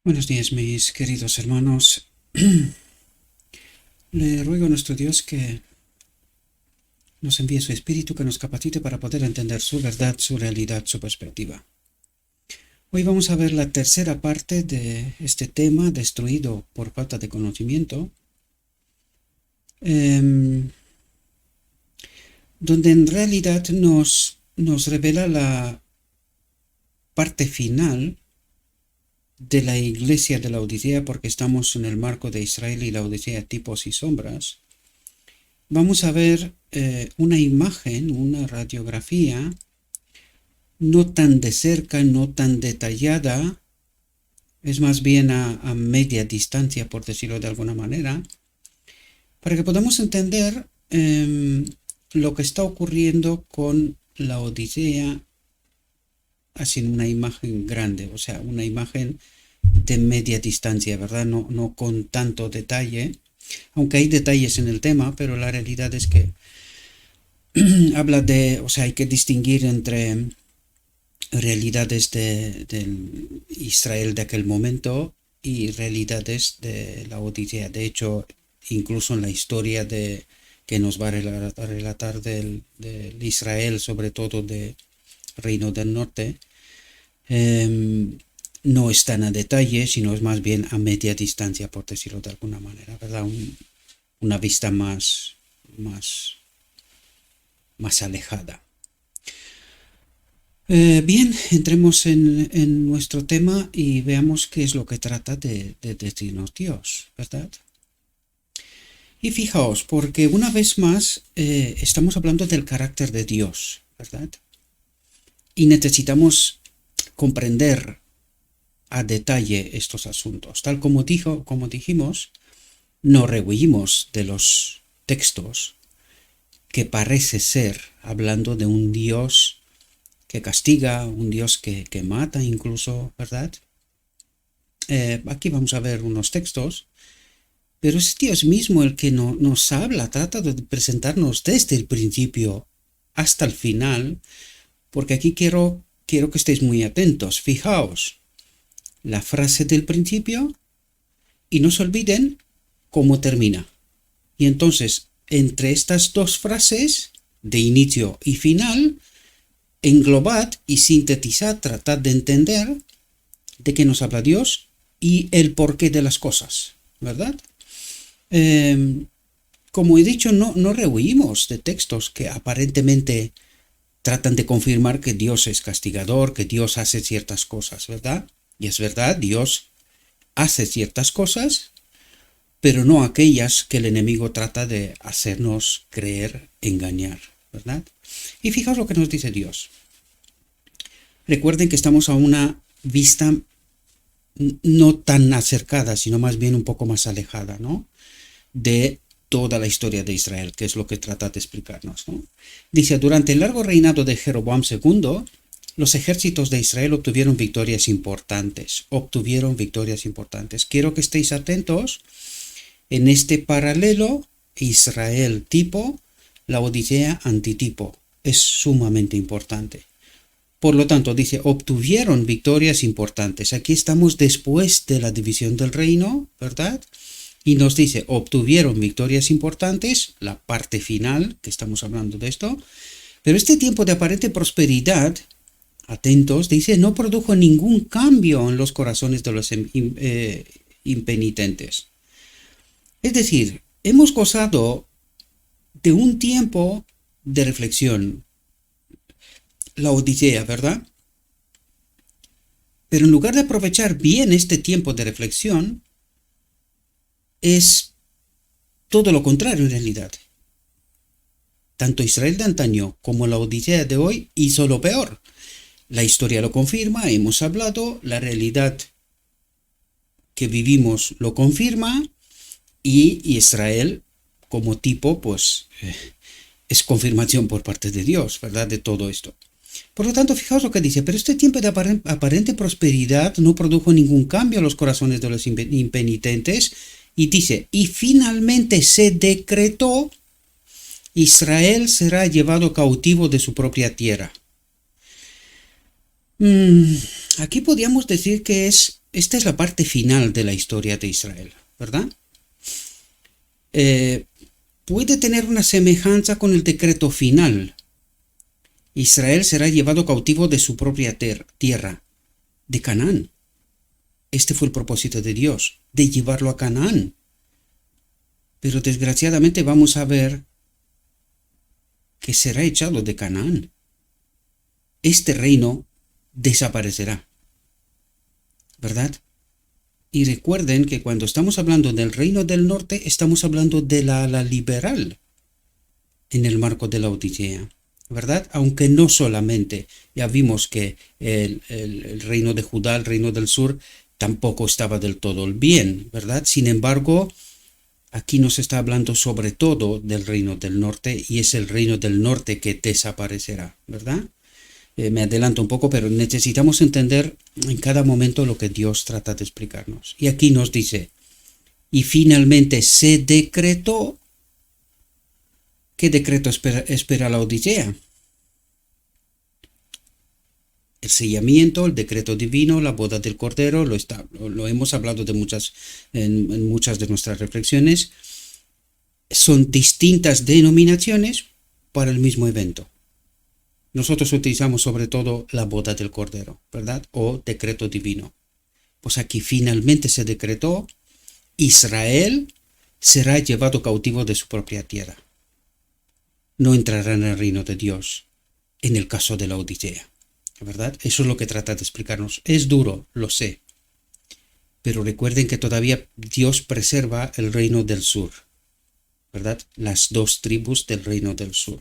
Buenos días, mis queridos hermanos. Le ruego a nuestro Dios que nos envíe su Espíritu, que nos capacite para poder entender su verdad, su realidad, su perspectiva. Hoy vamos a ver la tercera parte de este tema, destruido por falta de conocimiento, donde en realidad nos revela la parte final de la iglesia de la Odisea, porque estamos en el marco de Israel y la Odisea, tipos y sombras. Vamos a ver una imagen, una radiografía, no tan de cerca, no tan detallada, es más bien a media distancia, por decirlo de alguna manera, para que podamos entender lo que está ocurriendo con la Odisea, así en una imagen grande, o sea, una imagen de media distancia, ¿verdad? No con tanto detalle, aunque hay detalles en el tema, pero la realidad es que habla de, o sea, hay que distinguir entre realidades del Israel de aquel momento y realidades de la Odisea. De hecho, incluso en la historia que nos va a relatar del Israel, sobre todo del Reino del Norte, no es tan a detalle, sino es más bien a media distancia, por decirlo de alguna manera, ¿verdad? Una vista más alejada. Bien, entremos en nuestro tema y veamos qué es lo que trata de decirnos Dios, ¿verdad? Y fijaos, porque una vez más estamos hablando del carácter de Dios, ¿verdad? Y necesitamos comprender a detalle estos asuntos. Tal como dijimos, no rehuimos de los textos que parece ser hablando de un Dios que castiga, un Dios que mata incluso, ¿verdad? Aquí vamos a ver unos textos, pero es Dios mismo el que nos habla, trata de presentarnos desde el principio hasta el final, porque aquí quiero que estéis muy atentos. Fijaos, la frase del principio y no se olviden cómo termina. Y entonces, entre estas dos frases, de inicio y final, englobad y sintetizad, tratad de entender de qué nos habla Dios y el porqué de las cosas, ¿verdad? Como he dicho, no rehuimos de textos que aparentemente tratan de confirmar que Dios es castigador, que Dios hace ciertas cosas, ¿verdad? Y es verdad, Dios hace ciertas cosas, pero no aquellas que el enemigo trata de hacernos creer, engañar, ¿verdad? Y fijaos lo que nos dice Dios. Recuerden que estamos a una vista no tan acercada, sino más bien un poco más alejada, ¿no? De toda la historia de Israel, que es lo que trata de explicarnos, ¿no? Dice, durante el largo reinado de Jeroboam II, los ejércitos de Israel obtuvieron victorias importantes. Quiero que estéis atentos en este paralelo, Israel tipo, la Odisea antitipo. Es sumamente importante. Por lo tanto, dice, obtuvieron victorias importantes. Aquí estamos después de la división del reino, ¿verdad? Y nos dice, obtuvieron victorias importantes, la parte final, que estamos hablando de esto, pero este tiempo de aparente prosperidad, atentos, dice, no produjo ningún cambio en los corazones de los impenitentes. Es decir, hemos gozado de un tiempo de reflexión, la Odisea, ¿verdad? Pero en lugar de aprovechar bien este tiempo de reflexión, es todo lo contrario en realidad. Tanto Israel de antaño como la Odisea de hoy hizo lo peor. La historia lo confirma, hemos hablado, la realidad que vivimos lo confirma, y Israel como tipo, pues, es confirmación por parte de Dios, ¿verdad? De todo esto. Por lo tanto, fijaos lo que dice, pero este tiempo de aparente prosperidad no produjo ningún cambio en los corazones de los impenitentes, y dice, y finalmente se decretó, Israel será llevado cautivo de su propia tierra. Aquí podríamos decir que es esta es la parte final de la historia de Israel, ¿verdad? Puede tener una semejanza con el decreto final. Israel será llevado cautivo de su propia tierra, de Canaán. Este fue el propósito de Dios, de llevarlo a Canaán. Pero desgraciadamente vamos a ver que será echado de Canaán. Este reino desaparecerá, ¿verdad? Y recuerden que cuando estamos hablando del reino del norte, estamos hablando de la ala liberal en el marco de la Odisea, ¿verdad? Aunque no solamente, ya vimos que el reino de Judá, el reino del sur, tampoco estaba del todo bien, ¿verdad? Sin embargo, aquí nos está hablando sobre todo del reino del norte, y es el reino del norte que desaparecerá, ¿verdad? Me adelanto un poco, pero necesitamos entender en cada momento lo que Dios trata de explicarnos. Y aquí nos dice, y finalmente se decretó. ¿Qué decreto espera la Odisea? El sellamiento, el decreto divino, la boda del Cordero, lo hemos hablado en muchas de nuestras reflexiones. Son distintas denominaciones para el mismo evento. Nosotros utilizamos sobre todo la boda del Cordero, ¿verdad? O decreto divino. Pues aquí finalmente se decretó, Israel será llevado cautivo de su propia tierra. No entrará en el reino de Dios, en el caso de la Odisea, ¿verdad? Eso es lo que trata de explicarnos. Es duro, lo sé, pero recuerden que todavía Dios preserva el reino del sur, ¿verdad? Las dos tribus del reino del sur.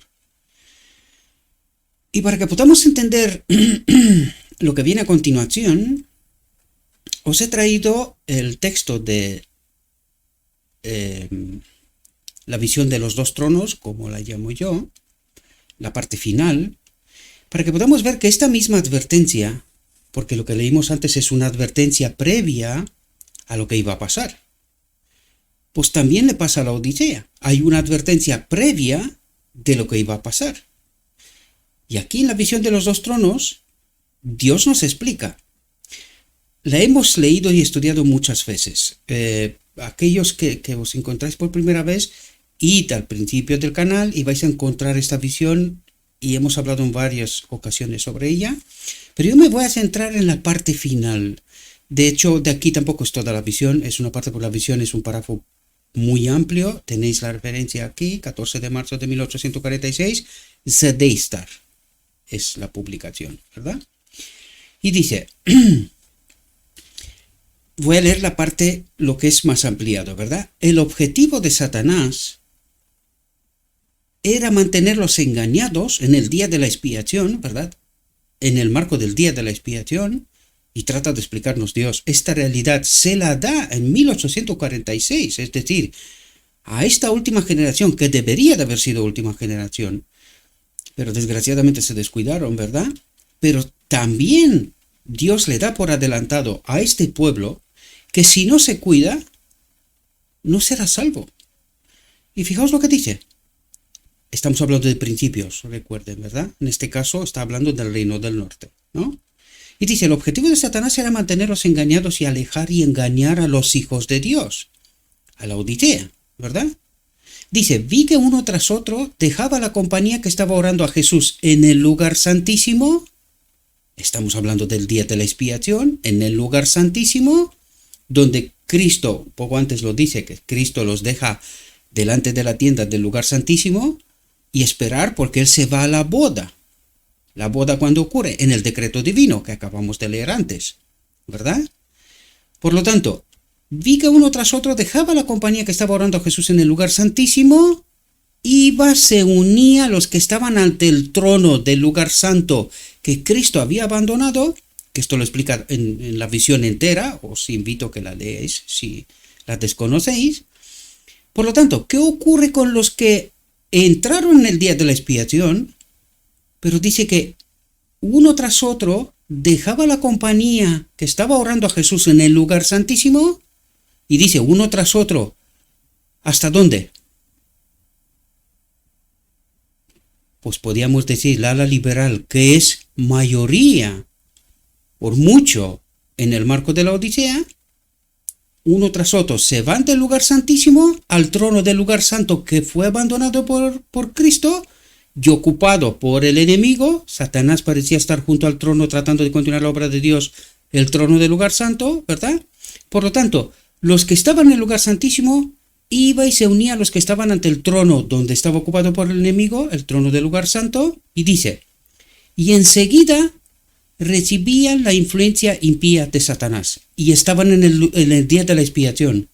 Y para que podamos entender lo que viene a continuación, os he traído el texto de la visión de los dos tronos, como la llamo yo, la parte final, para que podamos ver que esta misma advertencia, porque lo que leímos antes es una advertencia previa a lo que iba a pasar, pues también le pasa a la Odisea. Hay una advertencia previa de lo que iba a pasar. Y aquí en la visión de los dos tronos, Dios nos explica. La hemos leído y estudiado muchas veces. Aquellos que os encontráis por primera vez, id al principio del canal y vais a encontrar esta visión, y hemos hablado en varias ocasiones sobre ella. Pero yo me voy a centrar en la parte final. De hecho, de aquí tampoco es toda la visión, es una parte por la visión, es un párrafo muy amplio. Tenéis la referencia aquí, 14 de marzo de 1846, Zedeistar. Es la publicación, ¿verdad? Y dice, voy a leer la parte, lo que es más ampliado, ¿verdad? El objetivo de Satanás era mantenerlos engañados en el día de la expiación, ¿verdad? En el marco del día de la expiación, y trata de explicarnos Dios. Esta realidad se la da en 1846, es decir, a esta última generación, que debería de haber sido última generación, pero desgraciadamente se descuidaron, ¿verdad? Pero también Dios le da por adelantado a este pueblo que si no se cuida, no será salvo. Y fijaos lo que dice. Estamos hablando de principios, recuerden, ¿verdad? En este caso está hablando del reino del norte, ¿no? Y dice, el objetivo de Satanás era mantenerlos engañados y alejar y engañar a los hijos de Dios, a la Odisea, ¿verdad? Dice, vi que uno tras otro dejaba la compañía que estaba orando a Jesús en el lugar santísimo. Estamos hablando del día de la expiación, en el lugar santísimo, donde Cristo, poco antes lo dice, que Cristo los deja delante de la tienda del lugar santísimo y esperar porque Él se va a la boda. La boda, cuando ocurre, en el decreto divino que acabamos de leer antes, ¿verdad? Por lo tanto, vi que uno tras otro dejaba la compañía que estaba orando a Jesús en el lugar santísimo, se unía a los que estaban ante el trono del lugar santo que Cristo había abandonado, que esto lo explica en la visión entera, os invito a que la leáis si la desconocéis. Por lo tanto, ¿qué ocurre con los que entraron en el día de la expiación? Pero dice que uno tras otro dejaba la compañía que estaba orando a Jesús en el lugar santísimo, y dice uno tras otro, ¿hasta dónde? Pues podríamos decir la ala liberal, que es mayoría, por mucho, en el marco de la Odisea, uno tras otro se van del lugar santísimo al trono del lugar santo que fue abandonado por Cristo y ocupado por el enemigo. Satanás parecía estar junto al trono tratando de continuar la obra de Dios, el trono del lugar santo, ¿verdad? Por lo tanto, los que estaban en el lugar santísimo iba y se unía a los que estaban ante el trono donde estaba ocupado por el enemigo, el trono del lugar santo, y dice, y enseguida recibían la influencia impía de Satanás y estaban en el día de la expiación.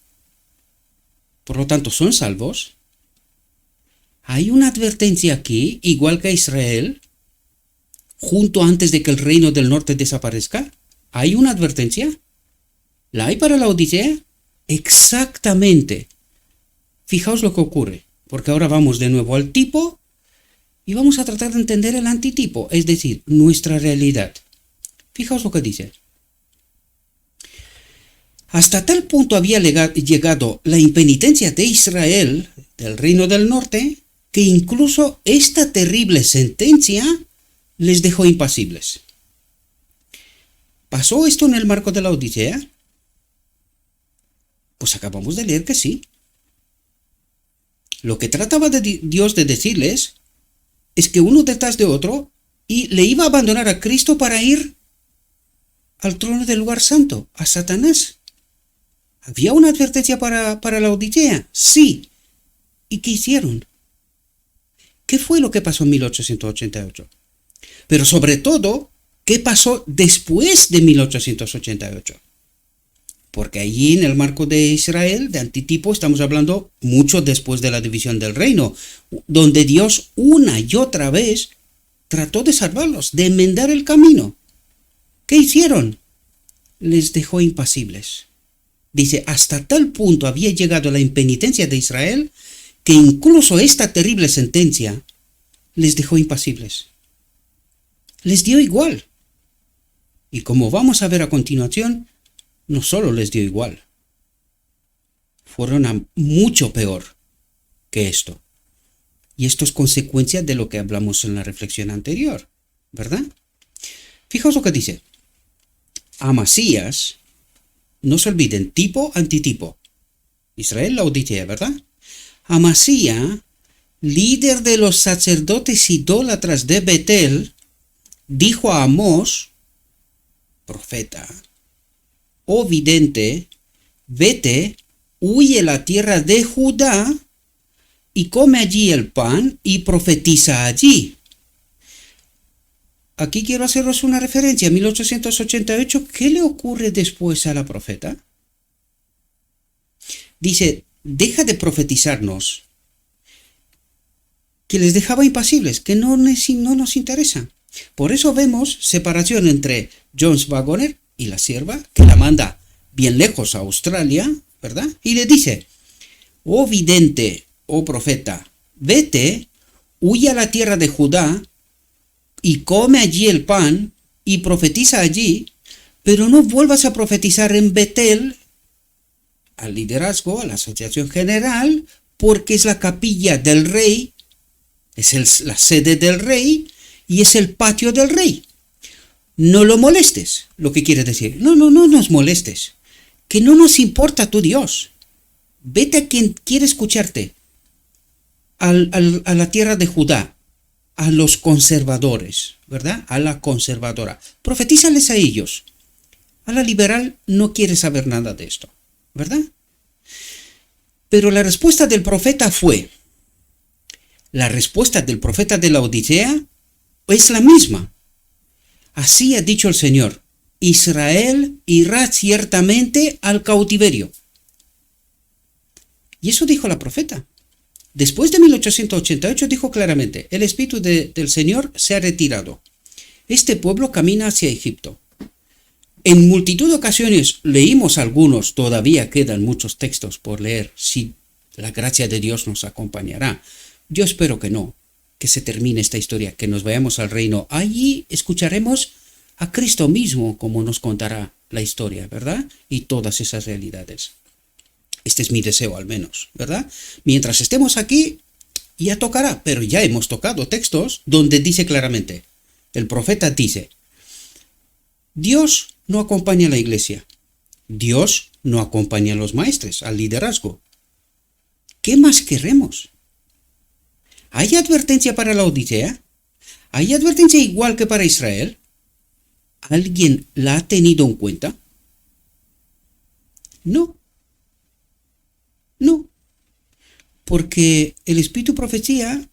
Por lo tanto, ¿son salvos? Hay una advertencia aquí, igual que a Israel, junto antes de que el reino del norte desaparezca. ¿Hay una advertencia? ¿La hay para la Odisea? Exactamente. Fijaos lo que ocurre, porque ahora vamos de nuevo al tipo y vamos a tratar de entender el antitipo, es decir, nuestra realidad. Fijaos lo que dice. Hasta tal punto había llegado la impenitencia de Israel, del reino del norte, que incluso esta terrible sentencia les dejó impasibles. ¿Pasó esto en el marco de la Odisea? Pues acabamos de leer que sí. Lo que trataba Dios de decirles es que uno detrás de otro y le iba a abandonar a Cristo para ir al trono del lugar santo, a Satanás. ¿Había una advertencia para la Odisea? Sí. ¿Y qué hicieron? ¿Qué fue lo que pasó en 1888? Pero sobre todo, ¿qué pasó después de 1888? Porque allí en el marco de Israel, de antitipo, estamos hablando mucho después de la división del reino, donde Dios una y otra vez trató de salvarlos, de enmendar el camino. ¿Qué hicieron? Les dejó impasibles. Dice, hasta tal punto había llegado la impenitencia de Israel que incluso esta terrible sentencia les dejó impasibles. Les dio igual. Y como vamos a ver a continuación, no solo les dio igual, fueron a mucho peor que esto. Y esto es consecuencia de lo que hablamos en la reflexión anterior, ¿verdad? Fijaos lo que dice. Amasías, no se olviden, tipo, antitipo. Israel, la Odisea, ¿verdad? Amasías, líder de los sacerdotes idólatras de Betel, dijo a Amós, profeta, oh vidente, vete, huye a la tierra de Judá y come allí el pan y profetiza allí. Aquí quiero haceros una referencia a 1888. ¿Qué le ocurre después a la profeta? Dice, deja de profetizarnos, que les dejaba impasibles, que no nos interesa. Por eso vemos separación entre Jones Wagoner y la sierva, que la manda bien lejos a Australia, ¿verdad? Y le dice, oh vidente, oh profeta, vete, huye a la tierra de Judá, y come allí el pan, y profetiza allí, pero no vuelvas a profetizar en Betel, al liderazgo, a la asociación general, porque es la capilla del rey, es la sede del rey, y es el patio del rey. No lo molestes, lo que quiere decir. No nos molestes, que no nos importa tu Dios. Vete a quien quiere escucharte, a la tierra de Judá, a los conservadores, ¿verdad? A la conservadora. Profetízales a ellos. A la liberal no quiere saber nada de esto, ¿verdad? Pero la respuesta del profeta fue, la respuesta del profeta de la Odisea es la misma. Así ha dicho el Señor, Israel irá ciertamente al cautiverio. Y eso dijo la profeta. Después de 1888 dijo claramente, el Espíritu del Señor se ha retirado. Este pueblo camina hacia Egipto. En multitud de ocasiones leímos algunos, todavía quedan muchos textos por leer, si la gracia de Dios nos acompañará. Yo espero que no, que se termine esta historia, que nos vayamos al reino. Allí escucharemos a Cristo mismo como nos contará la historia, ¿verdad? Y todas esas realidades. Este es mi deseo al menos, ¿verdad? Mientras estemos aquí, ya tocará, pero ya hemos tocado textos donde dice claramente, el profeta dice, Dios no acompaña a la iglesia. Dios no acompaña a los maestros, al liderazgo. ¿Qué más queremos? ¿Hay advertencia para la Odisea? ¿Hay advertencia igual que para Israel? ¿Alguien la ha tenido en cuenta? No, no, porque el espíritu profecía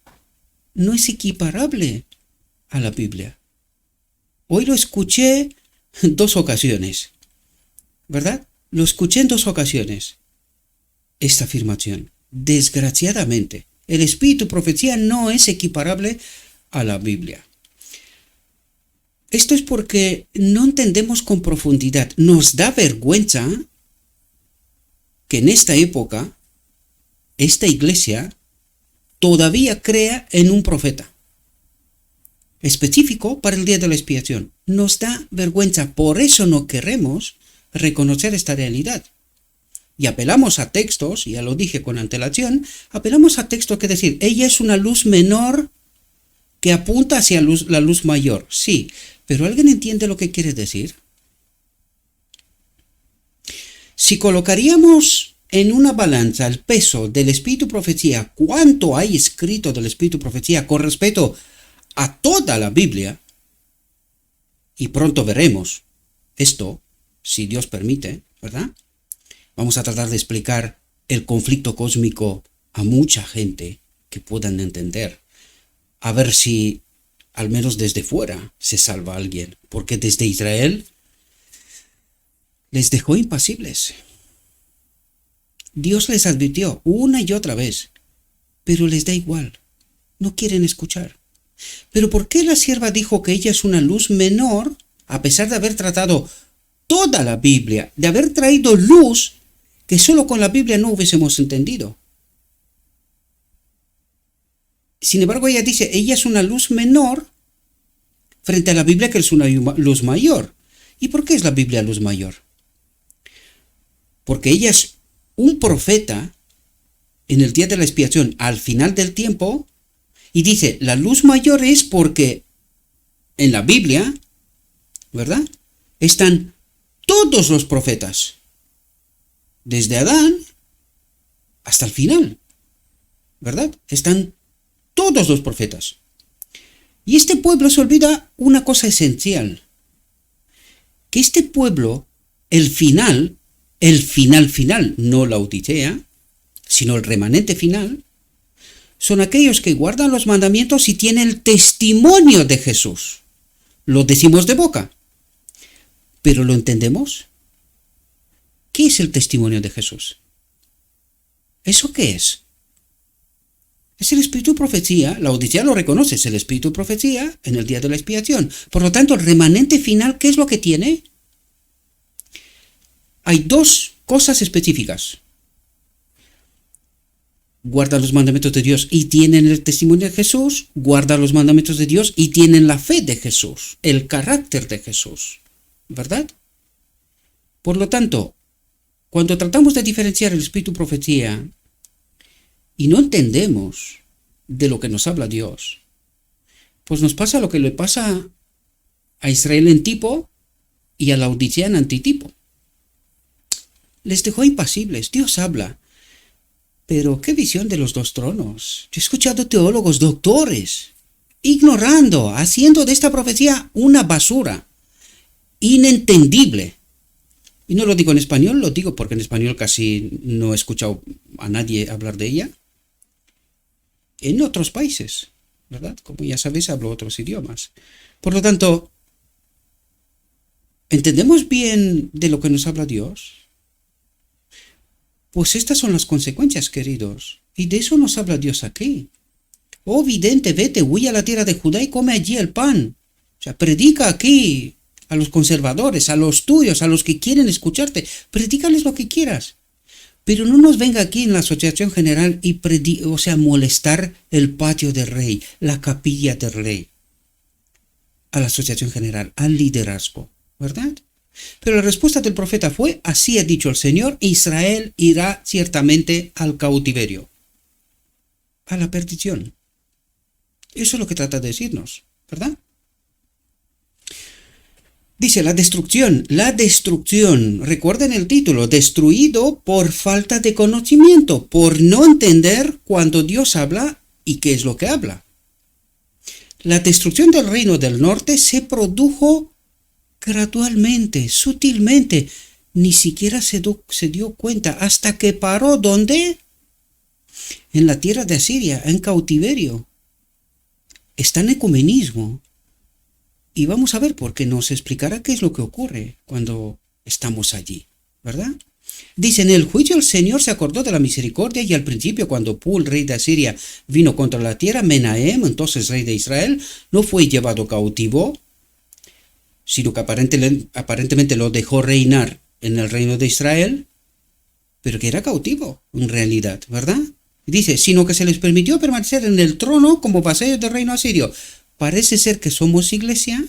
no es equiparable a la Biblia. Hoy lo escuché en 2 ocasiones, ¿verdad? Lo escuché en 2 ocasiones, esta afirmación. Desgraciadamente, el espíritu profecía no es equiparable a la Biblia. Esto es porque no entendemos con profundidad. Nos da vergüenza que en esta época, esta iglesia todavía crea en un profeta específico para el día de la expiación. Nos da vergüenza, por eso no queremos reconocer esta realidad. Y apelamos a textos, ya lo dije con antelación, apelamos a textos que decir, ella es una luz menor que apunta hacia la luz mayor. Sí, pero ¿alguien entiende lo que quiere decir? Si colocaríamos en una balanza el peso del espíritu profecía, cuánto hay escrito del espíritu profecía con respecto a toda la Biblia, y pronto veremos esto, si Dios permite, ¿verdad? Vamos a tratar de explicar el conflicto cósmico a mucha gente que puedan entender. A ver si, al menos desde fuera, se salva alguien. Porque desde Israel les dejó impasibles. Dios les advirtió una y otra vez, pero les da igual. No quieren escuchar. ¿Pero por qué la sierva dijo que ella es una luz menor, a pesar de haber tratado toda la Biblia, de haber traído luz que solo con la Biblia no hubiésemos entendido? Sin embargo, ella dice, ella es una luz menor frente a la Biblia, que es una luz mayor. ¿Y por qué es la Biblia luz mayor? Porque ella es un profeta en el día de la expiación, al final del tiempo, y dice, la luz mayor es porque en la Biblia, ¿verdad?, están todos los profetas, desde Adán hasta el final, ¿verdad? Están todos los profetas. Y este pueblo se olvida una cosa esencial, que este pueblo, el final, no la Odisea, sino el remanente final, son aquellos que guardan los mandamientos y tienen el testimonio de Jesús. Lo decimos de boca, pero ¿lo entendemos? ¿Qué es el testimonio de Jesús? ¿Eso qué es? Es el espíritu de profecía. La Odisea lo reconoce, es el espíritu de profecía en el día de la expiación. Por lo tanto, el remanente final, ¿qué es lo que tiene? Hay 2 cosas específicas. Guardan los mandamientos de Dios y tienen el testimonio de Jesús. Guardan los mandamientos de Dios y tienen la fe de Jesús, el carácter de Jesús, ¿verdad? Por lo tanto, cuando tratamos de diferenciar el espíritu de profecía y no entendemos de lo que nos habla Dios, pues nos pasa lo que le pasa a Israel en tipo y a la Odisea en antitipo. Les dejó impasibles. Dios habla. Pero qué visión de los 2 tronos. Yo he escuchado teólogos, doctores, ignorando, haciendo de esta profecía una basura, inentendible. Y no lo digo en español, lo digo porque en español casi no he escuchado a nadie hablar de ella. En otros países, ¿verdad? Como ya sabéis, hablo otros idiomas. Por lo tanto, ¿entendemos bien de lo que nos habla Dios? Pues estas son las consecuencias, queridos. Y de eso nos habla Dios aquí. Oh vidente, vete, huye a la tierra de Judá y come allí el pan. O sea, predica aquí a los conservadores, a los tuyos, a los que quieren escucharte. Predícales lo que quieras. Pero no nos venga aquí en la asociación general y molestar el patio del rey, la capilla del rey. A la asociación general, al liderazgo, ¿verdad? Pero la respuesta del profeta fue, así ha dicho el Señor, Israel irá ciertamente al cautiverio, a la perdición. Eso es lo que trata de decirnos, ¿verdad? Dice la destrucción, recuerden el título, destruido por falta de conocimiento, por no entender cuando Dios habla y qué es lo que habla. La destrucción del reino del norte se produjo gradualmente, sutilmente, ni siquiera se dio cuenta hasta que paró, ¿dónde? En la tierra de Asiria, en cautiverio. Está en ecumenismo. Y vamos a ver por qué nos explicará qué es lo que ocurre cuando estamos allí, ¿verdad? Dice, en el juicio el Señor se acordó de la misericordia y al principio cuando Pul, rey de Asiria, vino contra la tierra, Menahem, entonces rey de Israel, no fue llevado cautivo, sino que aparentemente lo dejó reinar en el reino de Israel, pero que era cautivo en realidad, ¿verdad? Dice, sino que se les permitió permanecer en el trono como vasallos del reino asirio. Parece ser que somos iglesia,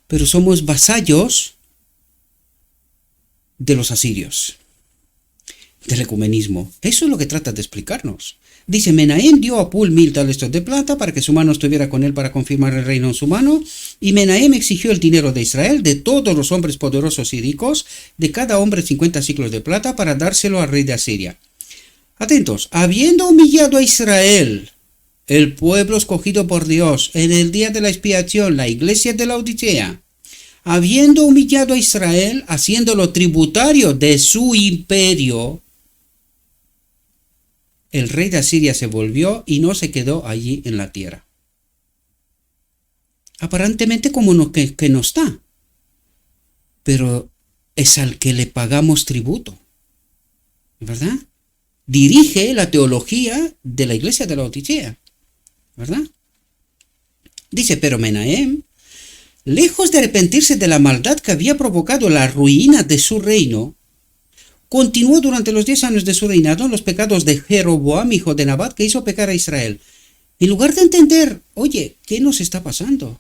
pero somos vasallos de los asirios, del ecumenismo. Eso es lo que trata de explicarnos. Dice, Menahem dio a Pul 1000 talentos de plata para que su mano estuviera con él para confirmar el reino en su mano, y Menahem exigió el dinero de Israel, de todos los hombres poderosos y ricos, de cada hombre 50 siclos de plata para dárselo al rey de Asiria. Atentos, habiendo humillado a Israel, el pueblo escogido por Dios, en el día de la expiación, la iglesia de Laodicea, habiendo humillado a Israel, haciéndolo tributario de su imperio, el rey de Asiria se volvió y no se quedó allí en la tierra. Aparentemente como que no está, pero es al que le pagamos tributo, ¿verdad? Dirige la teología de la iglesia de Laodicea, ¿verdad? Dice, pero Menahem, lejos de arrepentirse de la maldad que había provocado la ruina de su reino, continuó durante los 10 años de su reinado en los pecados de Jeroboam, hijo de Nabat, que hizo pecar a Israel. En lugar de entender, oye, ¿qué nos está pasando?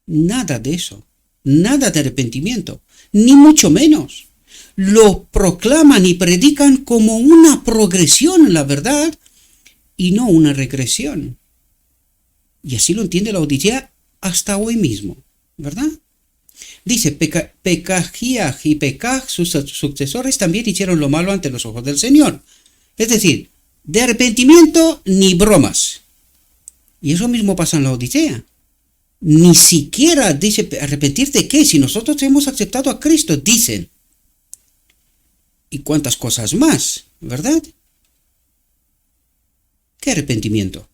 Nada de eso, nada de arrepentimiento, ni mucho menos. Lo proclaman y predican como una progresión en la verdad y no una regresión. Y así lo entiende Laodicea hasta hoy mismo, ¿verdad? Dice, Pekahiah y Pekah, sus sucesores, también hicieron lo malo ante los ojos del Señor. Es decir, de arrepentimiento ni bromas. Y eso mismo pasa en Laodicea. Ni siquiera dice, ¿arrepentir de qué? Si nosotros hemos aceptado a Cristo, dicen. Y cuántas cosas más, ¿verdad? ¿Qué arrepentimiento?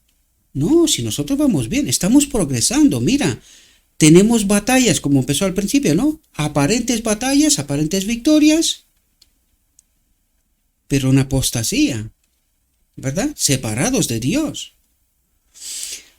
No, si nosotros vamos bien, estamos progresando, mira, tenemos batallas como empezó al principio, ¿no? Aparentes batallas, aparentes victorias, pero una apostasía, ¿verdad? Separados de Dios.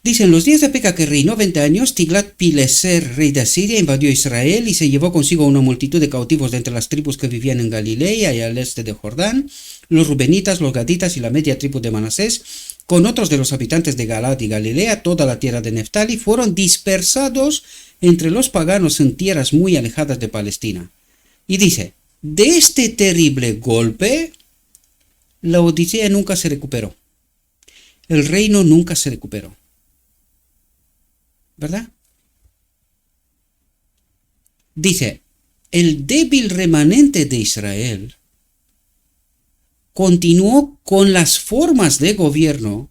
Dicen, los días de Peka que reinó 20 años, Tiglat-Pileser, rey de Asiria, invadió Israel y se llevó consigo una multitud de cautivos de entre las tribus que vivían en Galilea y al este de Jordán, los rubenitas, los gaditas y la media tribu de Manasés, con otros de los habitantes de Galaad y Galilea, toda la tierra de Neftali, fueron dispersados entre los paganos en tierras muy alejadas de Palestina. Y dice, de este terrible golpe, Laodicea nunca se recuperó. El reino nunca se recuperó. ¿Verdad? Dice, el débil remanente de Israel continuó con las formas de gobierno,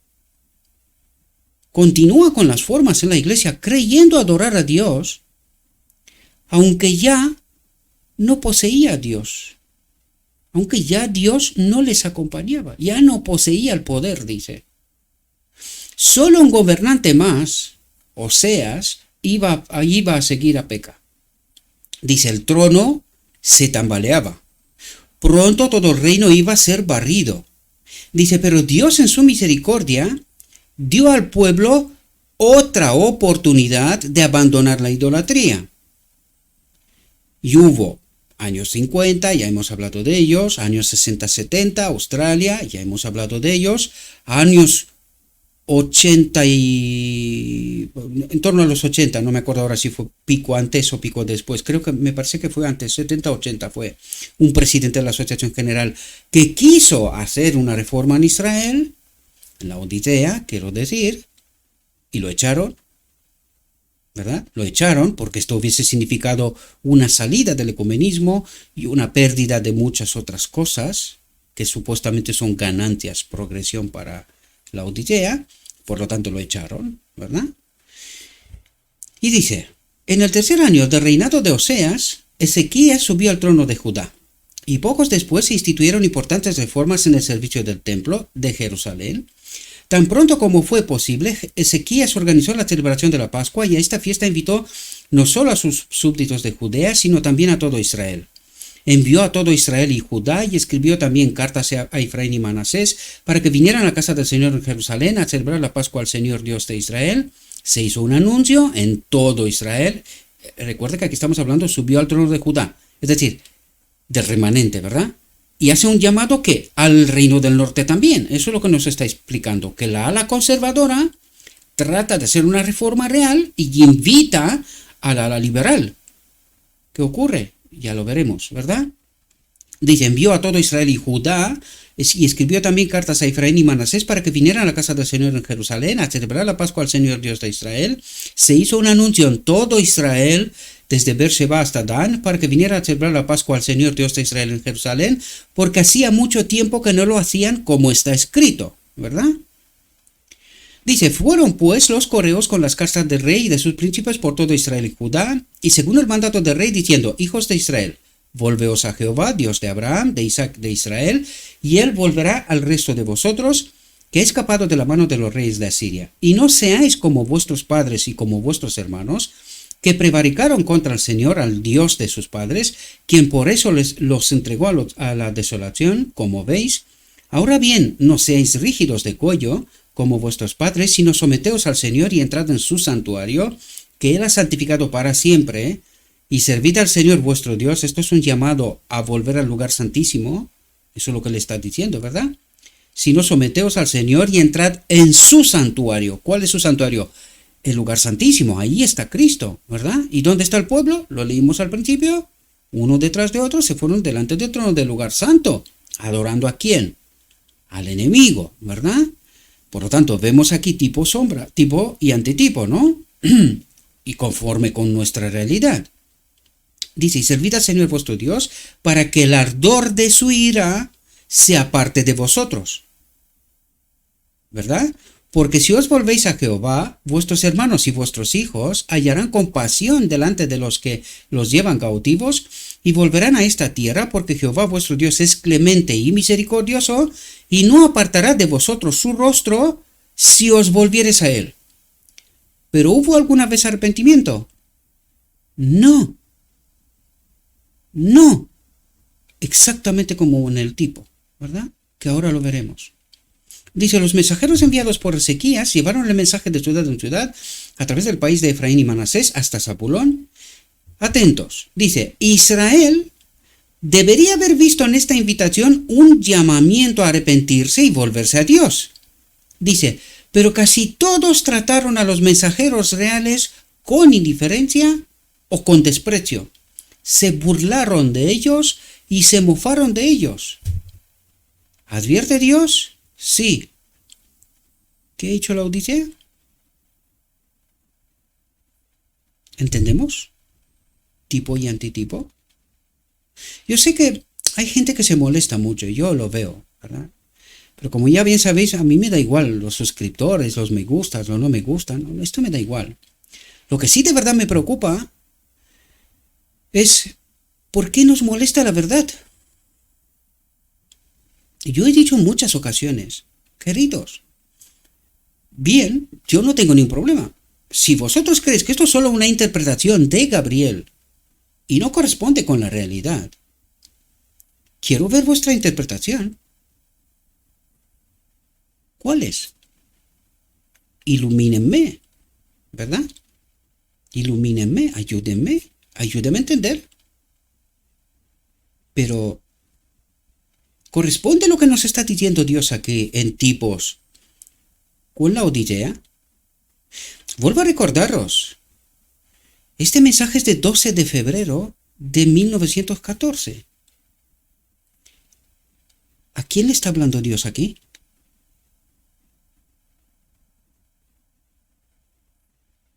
continúa con las formas en la iglesia, creyendo adorar a Dios, aunque ya no poseía a Dios, aunque ya Dios no les acompañaba, ya no poseía el poder, dice. Solo un gobernante más, Oseas, iba a seguir a Peka. Dice, el trono se tambaleaba. Pronto todo el reino iba a ser barrido. Dice, pero Dios en su misericordia dio al pueblo otra oportunidad de abandonar la idolatría. Y hubo años 50, ya hemos hablado de ellos, años 60-70, Australia, ya hemos hablado de ellos, años 80 y... en torno a los 80, no me acuerdo ahora si fue pico antes o pico después, creo que me parece que fue antes, 70-80 fue un presidente de la Asociación General que quiso hacer una reforma en Israel, en la Laodicea, quiero decir, y lo echaron. ¿verdad? Lo echaron porque esto hubiese significado una salida del ecumenismo y una pérdida de muchas otras cosas que supuestamente son ganancias, progresión para la Odisea, por lo tanto lo echaron, ¿verdad? Y dice, en el tercer año del reinado de Oseas, Ezequías subió al trono de Judá, y pocos después se instituyeron importantes reformas en el servicio del templo de Jerusalén. Tan pronto como fue posible, Ezequías organizó la celebración de la Pascua y a esta fiesta invitó no solo a sus súbditos de Judea, sino también a todo Israel. Envió a todo Israel y Judá y escribió también cartas a Efraín y Manasés para que vinieran a la casa del Señor en Jerusalén a celebrar la Pascua al Señor Dios de Israel. Se hizo un anuncio en todo Israel. Recuerda que aquí estamos hablando, subió al trono de Judá, es decir, del remanente, ¿verdad? Y hace un llamado que al reino del norte también. Eso es lo que nos está explicando, que la ala conservadora trata de hacer una reforma real y invita a la ala liberal. ¿Qué ocurre? Ya lo veremos, ¿verdad? Dice, envió a todo Israel y Judá y escribió también cartas a Efraín y Manasés para que vinieran a la casa del Señor en Jerusalén a celebrar la Pascua al Señor Dios de Israel. Se hizo un anuncio en todo Israel, desde Beersheba hasta Dan, para que viniera a celebrar la Pascua al Señor Dios de Israel en Jerusalén, porque hacía mucho tiempo que no lo hacían como está escrito, ¿verdad? Dice, fueron pues los correos con las cartas del rey y de sus príncipes por todo Israel y Judá, y según el mandato del rey, diciendo, hijos de Israel, volveos a Jehová, Dios de Abraham, de Isaac, de Israel, y él volverá al resto de vosotros, que he escapado de la mano de los reyes de Asiria. Y no seáis como vuestros padres y como vuestros hermanos, que prevaricaron contra el Señor, al Dios de sus padres, quien por eso los entregó a la desolación, como veis. Ahora bien, no seáis rígidos de cuello, como vuestros padres, sino someteos al Señor y entrad en su santuario, que él ha santificado para siempre, y servid al Señor vuestro Dios. Esto es un llamado a volver al lugar santísimo. Eso es lo que le está diciendo, ¿verdad? Sino someteos al Señor y entrad en su santuario. ¿Cuál es su santuario? El lugar santísimo. Ahí está Cristo, ¿verdad? ¿Y dónde está el pueblo? Lo leímos al principio. Uno detrás de otro se fueron delante del trono del lugar santo. ¿Adorando a quién? Al enemigo, ¿verdad? Por lo tanto, vemos aquí tipo sombra, tipo y antitipo, ¿no? Y conforme con nuestra realidad. Dice, y servid al Señor vuestro Dios para que el ardor de su ira se aparte de vosotros. ¿Verdad? Porque si os volvéis a Jehová, vuestros hermanos y vuestros hijos hallarán compasión delante de los que los llevan cautivos y volverán a esta tierra, porque Jehová vuestro Dios es clemente y misericordioso y no apartará de vosotros su rostro si os volviereis a él. ¿Pero hubo alguna vez arrepentimiento? No. No. Exactamente como en el tipo, ¿verdad? Que ahora lo veremos. Dice, los mensajeros enviados por Ezequías llevaron el mensaje de ciudad en ciudad a través del país de Efraín y Manasés hasta Zabulón. Atentos. Dice, Israel debería haber visto en esta invitación un llamamiento a arrepentirse y volverse a Dios. Dice, pero casi todos trataron a los mensajeros reales con indiferencia o con desprecio. Se burlaron de ellos y se mofaron de ellos. ¿Advierte Dios? Sí. ¿Qué ha hecho la Odisea? ¿Entendemos? Tipo y antitipo. Yo sé que hay gente que se molesta mucho, y yo lo veo, ¿verdad? Pero como ya bien sabéis, a mí me da igual los suscriptores, los me gustas, los no me gustan, esto me da igual. Lo que sí de verdad me preocupa es ¿por qué nos molesta la verdad? Yo he dicho en muchas ocasiones, queridos, bien, yo no tengo ningún problema. Si vosotros creéis que esto es solo una interpretación de Gabriel y no corresponde con la realidad, quiero ver vuestra interpretación. ¿Cuál es? Ilumínenme, ¿verdad? Ilumínenme, ayúdenme a entender. Pero, ¿corresponde lo que nos está diciendo Dios aquí en tipos con la Odisea? Vuelvo a recordaros, este mensaje es de 12 de febrero de 1914. ¿A quién le está hablando Dios aquí?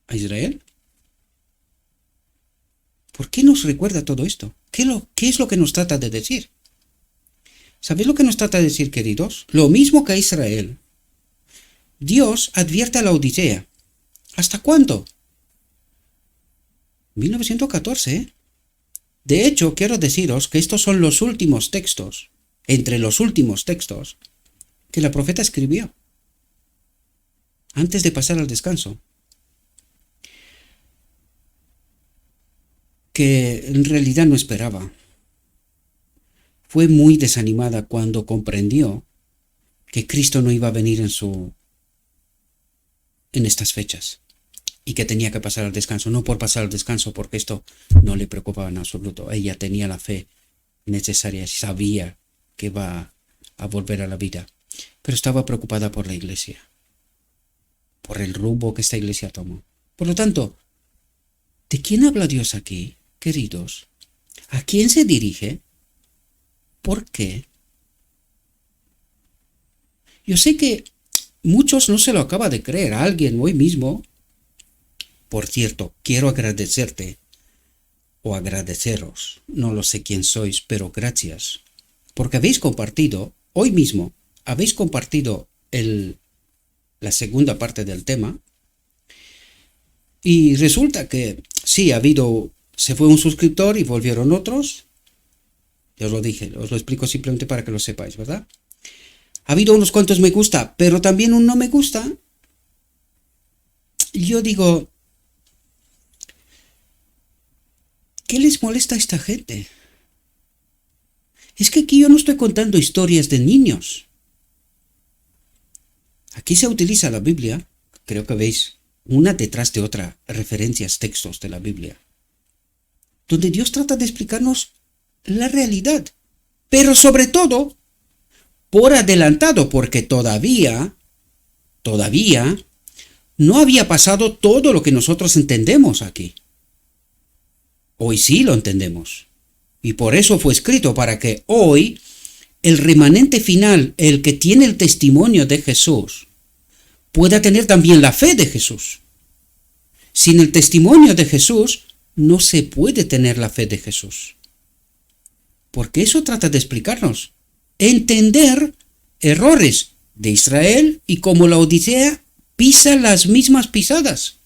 ¿A Israel? ¿Por qué nos recuerda todo esto? ¿Qué es lo que nos trata de decir? ¿Sabéis lo que nos trata de decir, queridos? Lo mismo que a Israel. Dios advierte a la Odisea. ¿Hasta cuándo? 1914, ¿eh? De hecho, quiero deciros que estos son los últimos textos, entre los últimos textos, que la profeta escribió, antes de pasar al descanso. Que en realidad no esperaba. Fue muy desanimada cuando comprendió que Cristo no iba a venir en estas fechas y que tenía que pasar al descanso, no por pasar al descanso, porque esto no le preocupaba en absoluto. Ella tenía la fe necesaria, sabía que iba a volver a la vida, pero estaba preocupada por la iglesia, por el rumbo que esta iglesia tomó. Por lo tanto, ¿de quién habla Dios aquí, queridos? ¿A quién se dirige? ¿Por qué? Yo sé que muchos no se lo acaba de creer. A alguien hoy mismo, por cierto, quiero agradecerte o agradeceros, no lo sé quién sois, pero gracias, porque habéis compartido, hoy mismo, habéis compartido la segunda parte del tema, y resulta que sí, se fue un suscriptor y volvieron otros. Ya os lo dije, os lo explico simplemente para que lo sepáis, ¿verdad? Ha habido unos cuantos me gusta, pero también un no me gusta. Yo digo, ¿qué les molesta a esta gente? Es que aquí yo no estoy contando historias de niños. Aquí se utiliza la Biblia, creo que veis una detrás de otra referencias, textos de la Biblia, donde Dios trata de explicarnos la realidad, pero sobre todo por adelantado, porque todavía no había pasado todo lo que nosotros entendemos aquí. Hoy sí lo entendemos, y por eso fue escrito, para que hoy el remanente final, el que tiene el testimonio de Jesús, pueda tener también la fe de Jesús. Sin el testimonio de Jesús no se puede tener la fe de Jesús. Porque eso trata de explicarnos. Entender errores de Israel y cómo la Odisea pisa las mismas pisadas.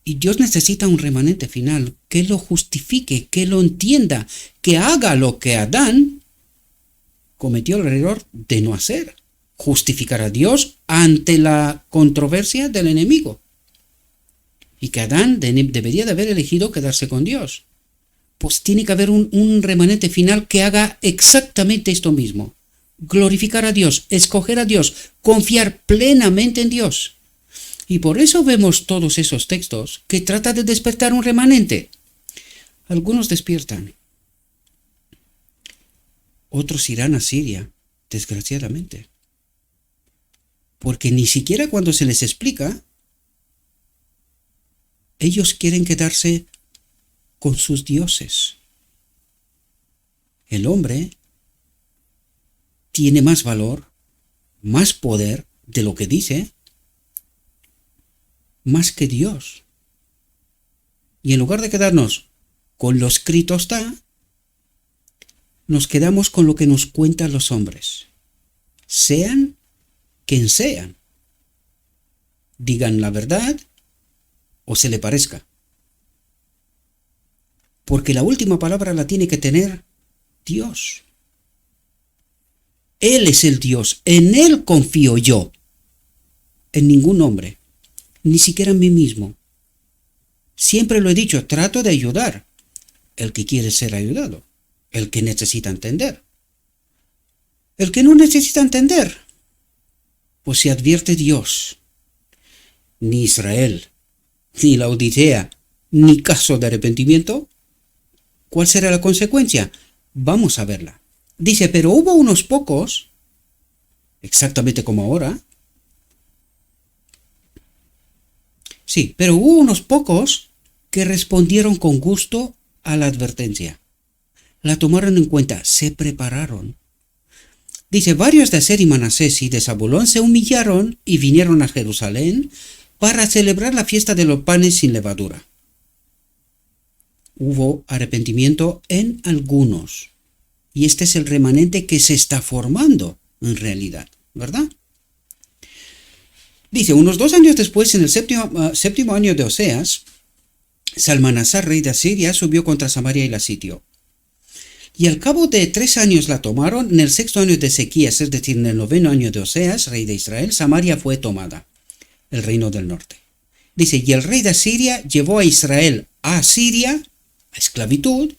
Y Dios necesita un remanente final que lo justifique, que lo entienda, que haga lo que Adán cometió el error de no hacer. Justificar a Dios ante la controversia del enemigo. Y que Adán debería de haber elegido quedarse con Dios. Pues tiene que haber un remanente final que haga exactamente esto mismo. Glorificar a Dios, escoger a Dios, confiar plenamente en Dios. Y por eso vemos todos esos textos que tratan de despertar un remanente. Algunos despiertan. Otros irán a Siria, desgraciadamente. Porque ni siquiera cuando se les explica, ellos quieren quedarse con sus dioses. El hombre tiene más valor, más poder de lo que dice, más que Dios. Y en lugar de quedarnos con lo escrito está, nos quedamos con lo que nos cuentan los hombres. Sean quien sean. Digan la verdad o se le parezca. Porque la última palabra la tiene que tener Dios. Él es el Dios, en Él confío yo, en ningún hombre, ni siquiera en mí mismo. Siempre lo he dicho, trato de ayudar el que quiere ser ayudado, el que necesita entender. El que no necesita entender, pues se advierte Dios. Ni Israel, ni la Odisea, ni caso de arrepentimiento. ¿Cuál será la consecuencia? Vamos a verla. Dice, pero hubo unos pocos, exactamente como ahora. Sí, pero hubo unos pocos que respondieron con gusto a la advertencia. La tomaron en cuenta, se prepararon. Dice, varios de Aser y Manasés y de Zabulón se humillaron y vinieron a Jerusalén para celebrar la fiesta de los panes sin levadura. hubo arrepentimiento en algunos. Y este es el remanente que se está formando en realidad, ¿verdad? Dice, unos 2 años después, en el séptimo año de Oseas, Salmanasar, rey de Asiria, subió contra Samaria y la sitió. Y al cabo de 3 años la tomaron. En el 6º año de Ezequías, es decir, en el 9º año de Oseas, rey de Israel, Samaria fue tomada, el reino del norte. Dice, y el rey de Asiria llevó a Israel a Asiria, a esclavitud,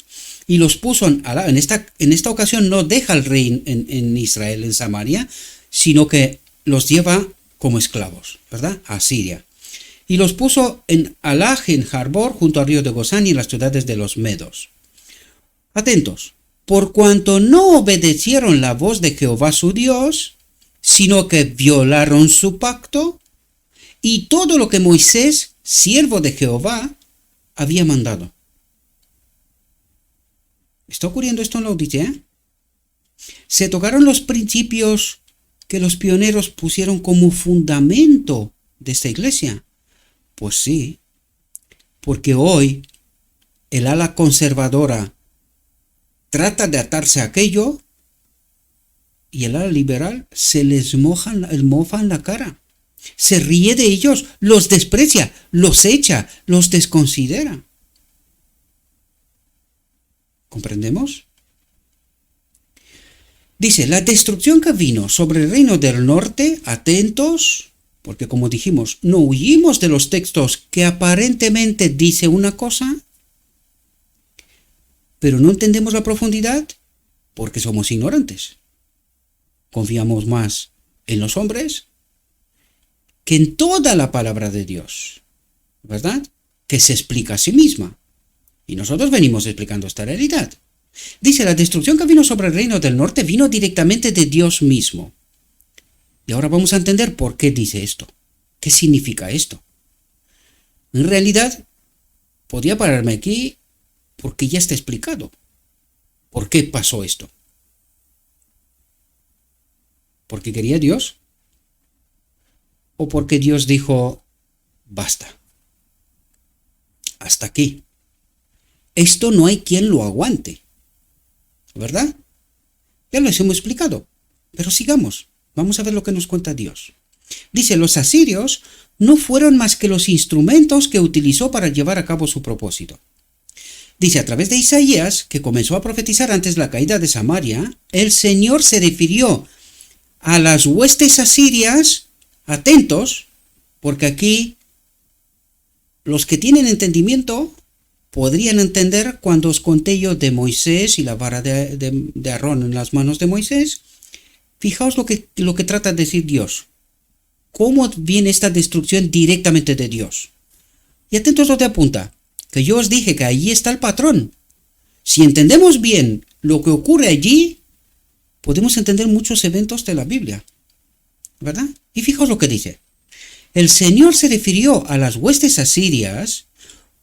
y los puso en esta ocasión no deja al rey en Israel, en Samaria, sino que los lleva como esclavos, ¿verdad? A Asiria. Y los puso en Halaj, en Harbor, junto al río de Gozán y en las ciudades de los Medos. Atentos, por cuanto no obedecieron la voz de Jehová su Dios, sino que violaron su pacto y todo lo que Moisés, siervo de Jehová, había mandado. ¿Está ocurriendo esto en la Odisea? ¿Se tocaron los principios que los pioneros pusieron como fundamento de esta iglesia? Pues sí, porque hoy el ala conservadora trata de atarse a aquello y el ala liberal se les mofa en la cara. Se ríe de ellos, los desprecia, los echa, los desconsidera. ¿Comprendemos? Dice, la destrucción que vino sobre el reino del norte, atentos, porque como dijimos, no huimos de los textos que aparentemente dice una cosa, pero no entendemos la profundidad porque somos ignorantes. Confiamos más en los hombres que en toda la palabra de Dios, ¿verdad? Que se explica a sí misma. Y nosotros venimos explicando esta realidad. Dice, la destrucción que vino sobre el reino del norte vino directamente de Dios mismo. Y ahora vamos a entender por qué dice esto. ¿Qué significa esto? En realidad, podría pararme aquí porque ya está explicado. ¿Por qué pasó esto? ¿Porque quería Dios? ¿O porque Dios dijo, basta? Hasta aquí. Esto no hay quien lo aguante. ¿Verdad? Ya lo hemos explicado. Pero sigamos. Vamos a ver lo que nos cuenta Dios. Dice, los asirios no fueron más que los instrumentos que utilizó para llevar a cabo su propósito. Dice, a través de Isaías, que comenzó a profetizar antes la caída de Samaria, el Señor se refirió a las huestes asirias, atentos, porque aquí los que tienen entendimiento podrían entender cuando os conté yo de Moisés y la vara de Aarón en las manos de Moisés. Fijaos lo que trata de decir Dios. ¿Cómo viene esta destrucción directamente de Dios? Y atentos lo que apunta, que yo os dije que allí está el patrón. Si entendemos bien lo que ocurre allí, podemos entender muchos eventos de la Biblia, ¿verdad? Y fijaos lo que dice. El Señor se refirió a las huestes asirias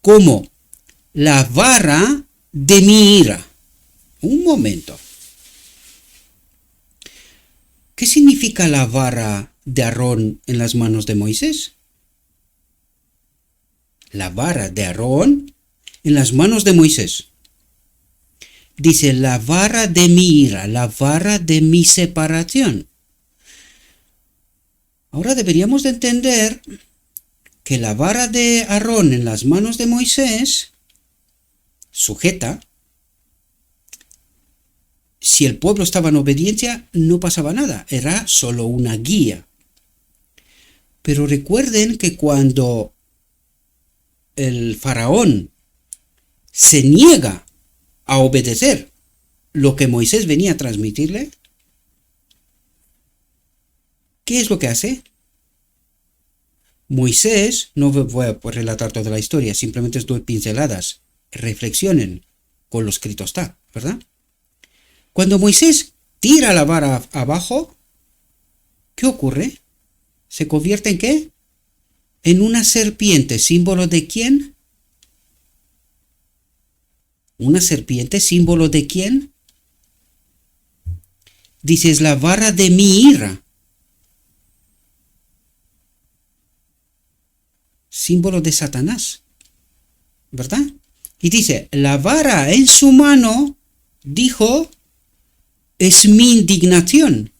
como la vara de mi ira. Un momento. ¿Qué significa la vara de Aarón en las manos de Moisés? La vara de Aarón en las manos de Moisés. Dice, la vara de mi ira, la vara de mi separación. Ahora deberíamos de entender que la vara de Aarón en las manos de Moisés, sujeta, si el pueblo estaba en obediencia, no pasaba nada, era solo una guía. Pero recuerden que cuando el faraón se niega a obedecer lo que Moisés venía a transmitirle, ¿qué es lo que hace? Moisés, no voy a relatar toda la historia, simplemente doy pinceladas, reflexionen, con lo escrito está, ¿verdad? Cuando Moisés tira la vara abajo, ¿qué ocurre? ¿Se convierte en qué? En una serpiente, símbolo de quién? ¿Una serpiente, símbolo de quién? Dices, la vara de mi ira. Símbolo de Satanás, ¿verdad? Y dice, la vara en su mano, dijo, es mi indignación.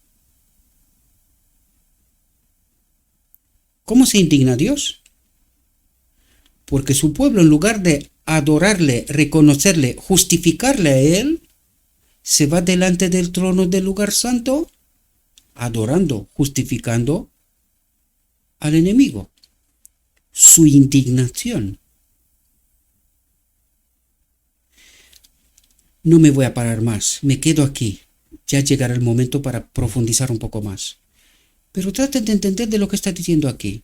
¿Cómo se indigna Dios? Porque su pueblo, en lugar de adorarle, reconocerle, justificarle a él, se va delante del trono del lugar santo, adorando, justificando al enemigo. Su indignación. No me voy a parar más, me quedo aquí. Ya llegará el momento para profundizar un poco más. Pero traten de entender de lo que está diciendo aquí.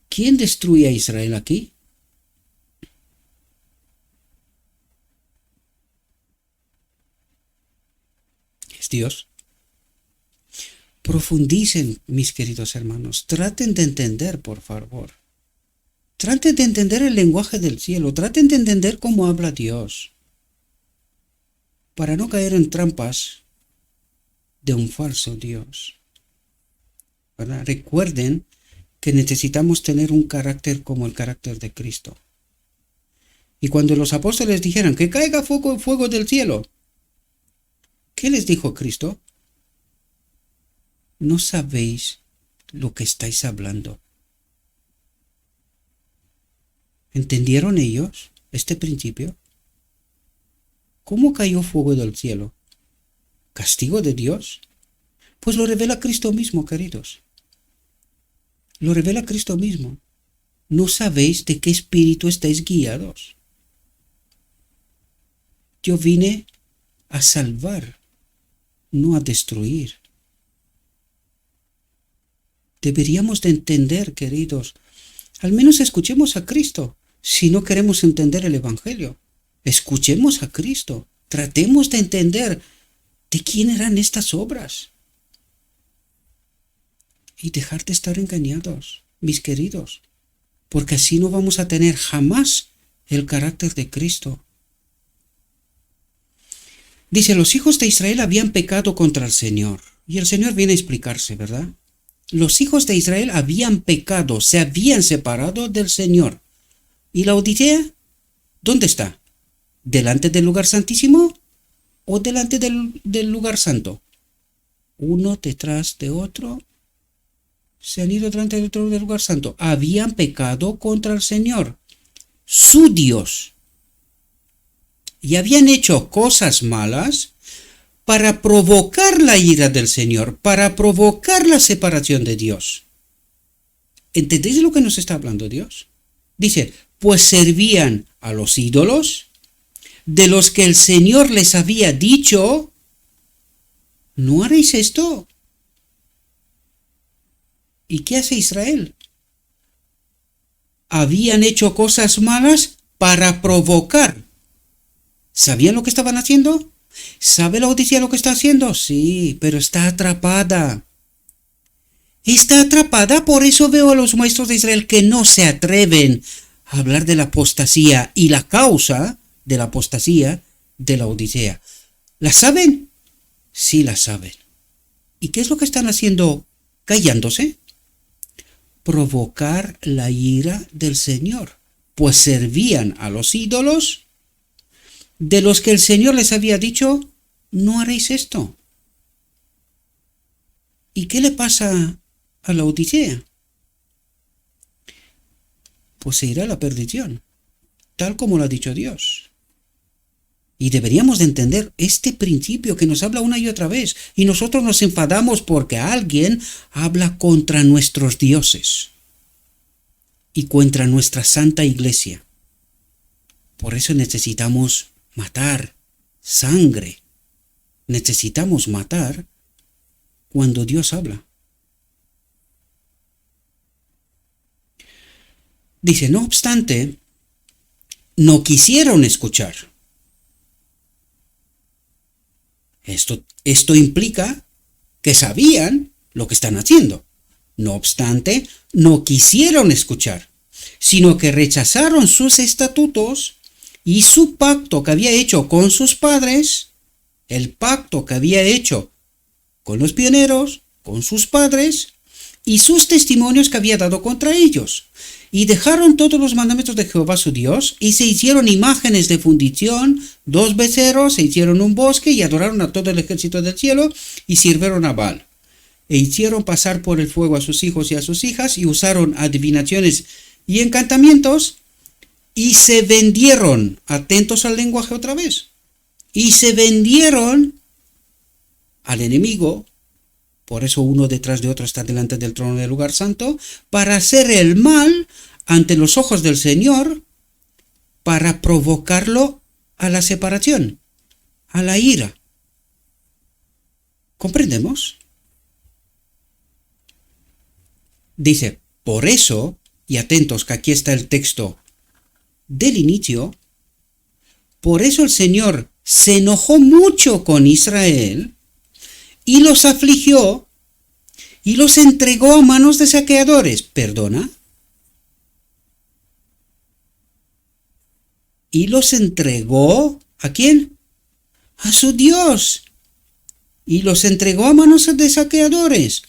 ¿Quién destruye a Israel aquí? Es Dios. Profundicen, mis queridos hermanos. Traten de entender, por favor. Traten de entender el lenguaje del cielo. Traten de entender cómo habla Dios. Para no caer en trampas de un falso Dios. ¿Verdad? Recuerden que necesitamos tener un carácter como el carácter de Cristo. Y cuando los apóstoles dijeron que caiga fuego del cielo, ¿qué les dijo Cristo? No sabéis lo que estáis hablando. ¿Entendieron ellos este principio? ¿Cómo cayó fuego del cielo? ¿Castigo de Dios? Pues lo revela Cristo mismo, queridos. Lo revela Cristo mismo. No sabéis de qué espíritu estáis guiados. Yo vine a salvar, no a destruir. Deberíamos de entender, queridos, al menos escuchemos a Cristo, si no queremos entender el Evangelio. Escuchemos a Cristo, tratemos de entender de quién eran estas obras. Y dejar de estar engañados, mis queridos, porque así no vamos a tener jamás el carácter de Cristo. Dice, los hijos de Israel habían pecado contra el Señor. Y el Señor viene a explicarse, ¿verdad? Los hijos de Israel habían pecado, se habían separado del Señor. ¿Y la Odisea? ¿Dónde está? ¿Delante del lugar santísimo o delante del lugar santo? Uno detrás de otro se han ido delante del otro del lugar santo. Habían pecado contra el Señor, su Dios. Y habían hecho cosas malas para provocar la ira del Señor, para provocar la separación de Dios. ¿Entendéis de lo que nos está hablando Dios? Dice, pues servían a los ídolos, de los que el Señor les había dicho, no haréis esto. ¿Y qué hace Israel? Habían hecho cosas malas para provocar. ¿Sabían lo que estaban haciendo? ¿Sabe la Odisea lo que está haciendo? Sí, pero está atrapada. Está atrapada, por eso veo a los maestros de Israel que no se atreven a hablar de la apostasía y la causa de la apostasía de la Odisea. ¿La saben? Sí, la saben. ¿Y qué es lo que están haciendo callándose? Provocar la ira del Señor, pues servían a los ídolos de los que el Señor les había dicho, no haréis esto. ¿Y qué le pasa a la Odisea? Pues se irá a la perdición, tal como lo ha dicho Dios. Y deberíamos de entender este principio que nos habla una y otra vez, y nosotros nos enfadamos porque alguien habla contra nuestros dioses y contra nuestra santa iglesia. Por eso necesitamos matar sangre. Necesitamos matar cuando Dios habla. Dice, no obstante, no quisieron escuchar. Esto implica que sabían lo que están haciendo. No obstante, no quisieron escuchar, sino que rechazaron sus estatutos y su pacto que había hecho con sus padres, el pacto que había hecho con los pioneros, con sus padres, y sus testimonios que había dado contra ellos. Y dejaron todos los mandamientos de Jehová su Dios, y se hicieron imágenes de fundición, 2 becerros, se hicieron un bosque, y adoraron a todo el ejército del cielo, y sirvieron a Baal. E hicieron pasar por el fuego a sus hijos y a sus hijas, y usaron adivinaciones y encantamientos, y se vendieron, atentos al lenguaje otra vez, y se vendieron al enemigo. Por eso uno detrás de otro está delante del trono del lugar santo, para hacer el mal ante los ojos del Señor, para provocarlo a la separación, a la ira. ¿Comprendemos? Dice, por eso, y atentos que aquí está el texto del inicio, por eso el Señor se enojó mucho con Israel, y los afligió, y los entregó a manos de saqueadores. ¿Perdona? ¿Y los entregó a quién? A su Dios. Y los entregó a manos de saqueadores.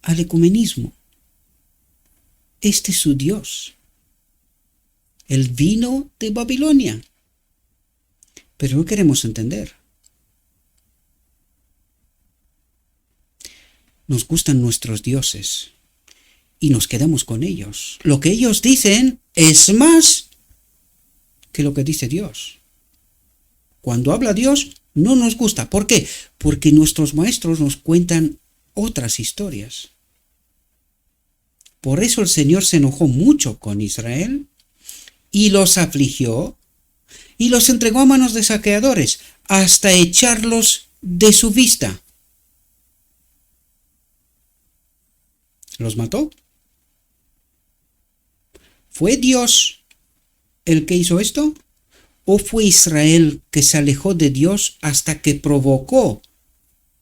Al ecumenismo. Este es su Dios. El vino de Babilonia. Pero no queremos entender. Nos gustan nuestros dioses y nos quedamos con ellos. Lo que ellos dicen es más que lo que dice Dios. Cuando habla Dios no nos gusta. ¿Por qué? Porque nuestros maestros nos cuentan otras historias. Por eso el Señor se enojó mucho con Israel y los afligió y los entregó a manos de saqueadores hasta echarlos de su vista. ¿Los mató? ¿Fue Dios el que hizo esto? ¿O fue Israel que se alejó de Dios hasta que provocó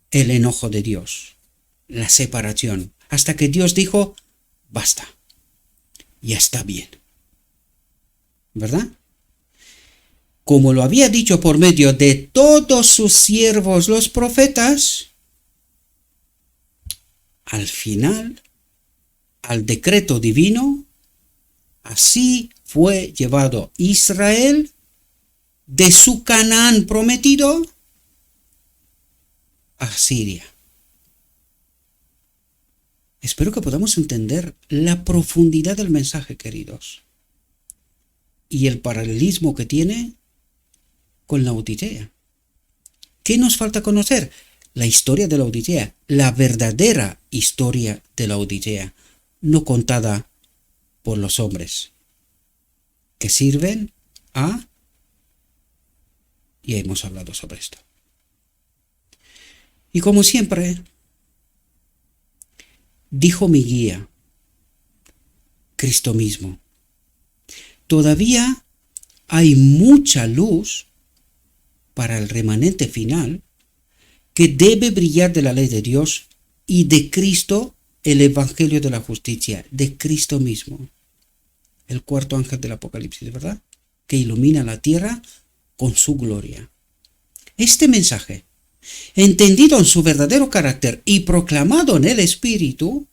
el enojo de Dios? La separación. Hasta que Dios dijo, basta, ya está bien. ¿Verdad? Como lo había dicho por medio de todos sus siervos los profetas, al final, al decreto divino, así fue llevado Israel de su Canaán prometido a Siria. Espero que podamos entender la profundidad del mensaje, queridos, y el paralelismo que tiene con la Odisea. ¿Qué nos falta conocer? La historia de la Odisea, la verdadera historia de la Odisea, no contada por los hombres, que sirven a... Ya hemos hablado sobre esto. Y como siempre, dijo mi guía, Cristo mismo, todavía hay mucha luz para el remanente final que debe brillar de la ley de Dios y de Cristo, el Evangelio de la justicia, de Cristo mismo, el cuarto ángel del Apocalipsis, ¿verdad? Que ilumina la tierra con su gloria. Este mensaje, entendido en su verdadero carácter y proclamado en el Espíritu,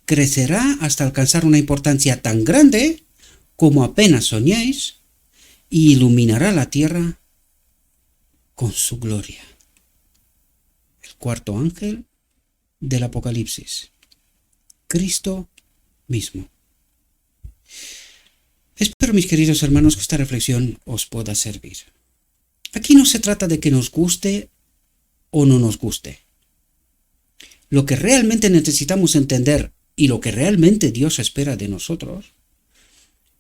crecerá hasta alcanzar una importancia tan grande como apenas soñéis y iluminará la tierra con su gloria. El cuarto ángel del Apocalipsis, Cristo mismo. Espero, mis queridos hermanos, que esta reflexión os pueda servir. Aquí no se trata de que nos guste o no nos guste. Lo que realmente necesitamos entender y lo que realmente Dios espera de nosotros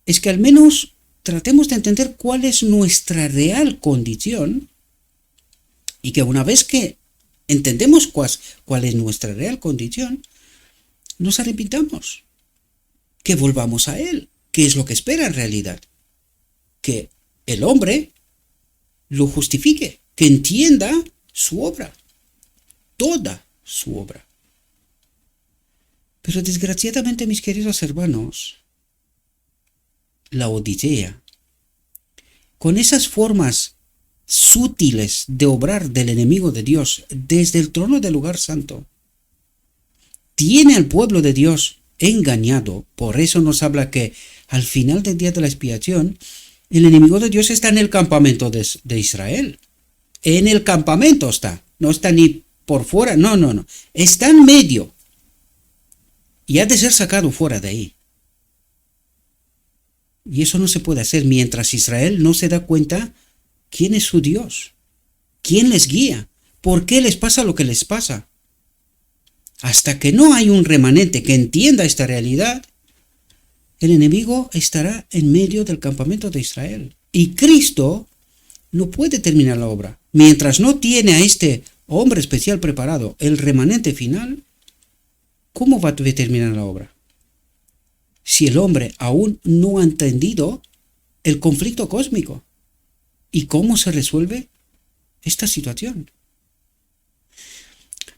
es que al menos tratemos de entender cuál es nuestra real condición y que una vez que entendemos cuál es nuestra real condición, nos arrepintamos, que volvamos a Él, que es lo que espera en realidad, que el hombre lo justifique, que entienda su obra, toda su obra. Pero desgraciadamente, mis queridos hermanos, la Odisea, con esas formas sutiles de obrar del enemigo de Dios desde el trono del lugar santo, tiene al pueblo de Dios engañado. Por eso nos habla que al final del día de la expiación, el enemigo de Dios está en el campamento de Israel. En el campamento está. No está ni por fuera. No. Está en medio. Y ha de ser sacado fuera de ahí. Y eso no se puede hacer mientras Israel no se da cuenta quién es su Dios. ¿Quién les guía? ¿Por qué les pasa lo que les pasa? Hasta que no hay un remanente que entienda esta realidad, el enemigo estará en medio del campamento de Israel. Y Cristo no puede terminar la obra. Mientras no tiene a este hombre especial preparado, el remanente final, ¿cómo va a terminar la obra? Si el hombre aún no ha entendido el conflicto cósmico y cómo se resuelve esta situación.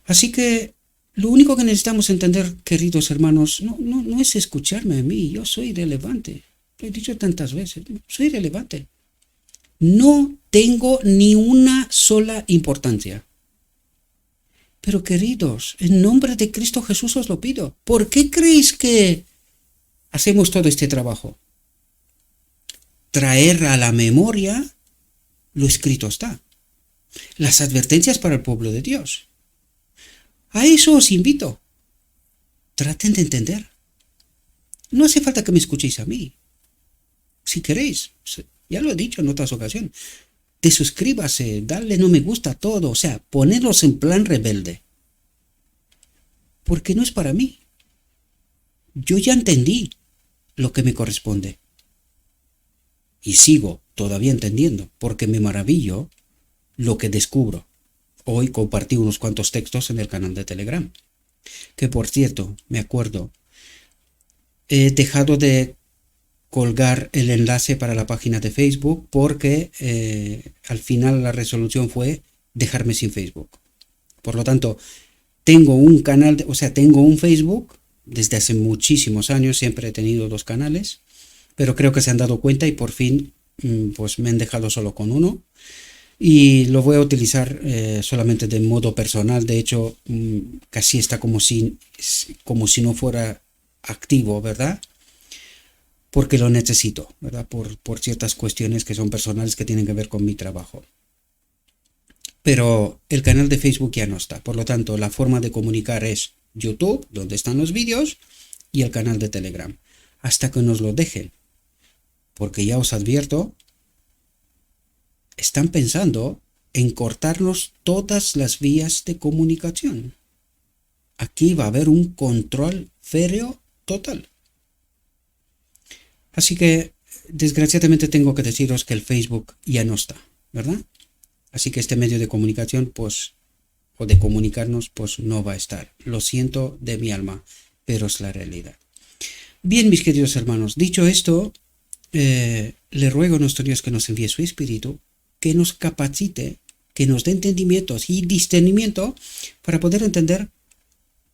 Así que lo único que necesitamos entender, queridos hermanos, no es escucharme a mí. Yo soy irrelevante. Lo he dicho tantas veces. Soy irrelevante. No tengo ni una sola importancia. Pero queridos, en nombre de Cristo Jesús os lo pido. ¿Por qué creéis que hacemos todo este trabajo? Traer a la memoria lo escrito está. Las advertencias para el pueblo de Dios. A eso os invito. Traten de entender. No hace falta que me escuchéis a mí. Si queréis, ya lo he dicho en otras ocasiones, desuscríbase, darle no me gusta a todo, o sea, ponerlos en plan rebelde. Porque no es para mí. Yo ya entendí lo que me corresponde. Y sigo todavía entendiendo, porque me maravillo lo que descubro. Hoy compartí unos cuantos textos en el canal de Telegram. Que por cierto, me acuerdo, he dejado de colgar el enlace para la página de Facebook porque al final la resolución fue dejarme sin Facebook. Por lo tanto, tengo un canal, tengo un Facebook desde hace muchísimos años, siempre he tenido 2 canales, pero creo que se han dado cuenta y por fin pues me han dejado solo con uno. Y lo voy a utilizar solamente de modo personal. De hecho, casi está como si no fuera activo, ¿verdad? Porque lo necesito, ¿verdad? Por ciertas cuestiones que son personales que tienen que ver con mi trabajo. Pero el canal de Facebook ya no está. Por lo tanto, la forma de comunicar es YouTube, donde están los vídeos, y el canal de Telegram. Hasta que nos lo dejen. Porque ya os advierto, están pensando en cortarnos todas las vías de comunicación. Aquí va a haber un control férreo total. Así que, desgraciadamente tengo que deciros que el Facebook ya no está, ¿verdad? Así que este medio de comunicación, pues, o de comunicarnos, pues no va a estar. Lo siento de mi alma, pero es la realidad. Bien, mis queridos hermanos, dicho esto, le ruego a nuestro Dios que nos envíe su Espíritu, que nos capacite, que nos dé entendimientos y discernimiento para poder entender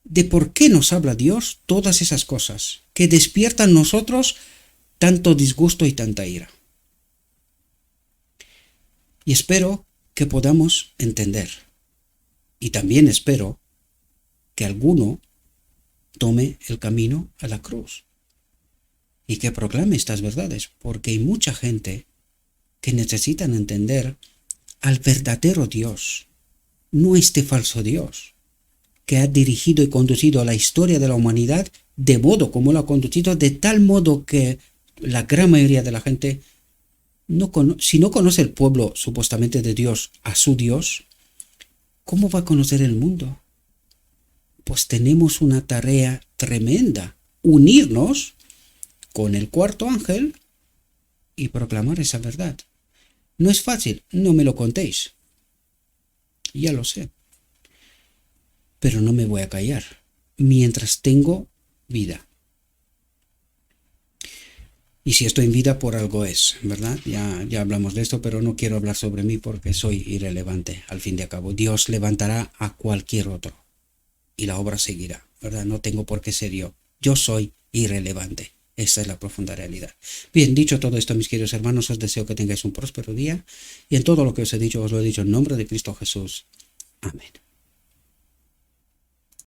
de por qué nos habla Dios todas esas cosas que despiertan en nosotros tanto disgusto y tanta ira. Y espero que podamos entender. Y también espero que alguno tome el camino a la cruz y que proclame estas verdades, porque hay mucha gente que necesitan entender al verdadero Dios, no este falso Dios, que ha dirigido y conducido la historia de la humanidad de modo como lo ha conducido, de tal modo que la gran mayoría de la gente, si no conoce el pueblo supuestamente de Dios a su Dios, ¿cómo va a conocer el mundo? Pues tenemos una tarea tremenda, unirnos con el 4º ángel y proclamar esa verdad. No es fácil, no me lo contéis. Ya lo sé. Pero no me voy a callar mientras tengo vida. Y si estoy en vida, por algo es, ¿verdad? Ya hablamos de esto, pero no quiero hablar sobre mí porque soy irrelevante. Al fin y al cabo, Dios levantará a cualquier otro y la obra seguirá, ¿verdad? No tengo por qué ser yo. Yo soy irrelevante. Esa es la profunda realidad. Bien, dicho todo esto, mis queridos hermanos, os deseo que tengáis un próspero día y en todo lo que os he dicho, os lo he dicho en nombre de Cristo Jesús. Amén.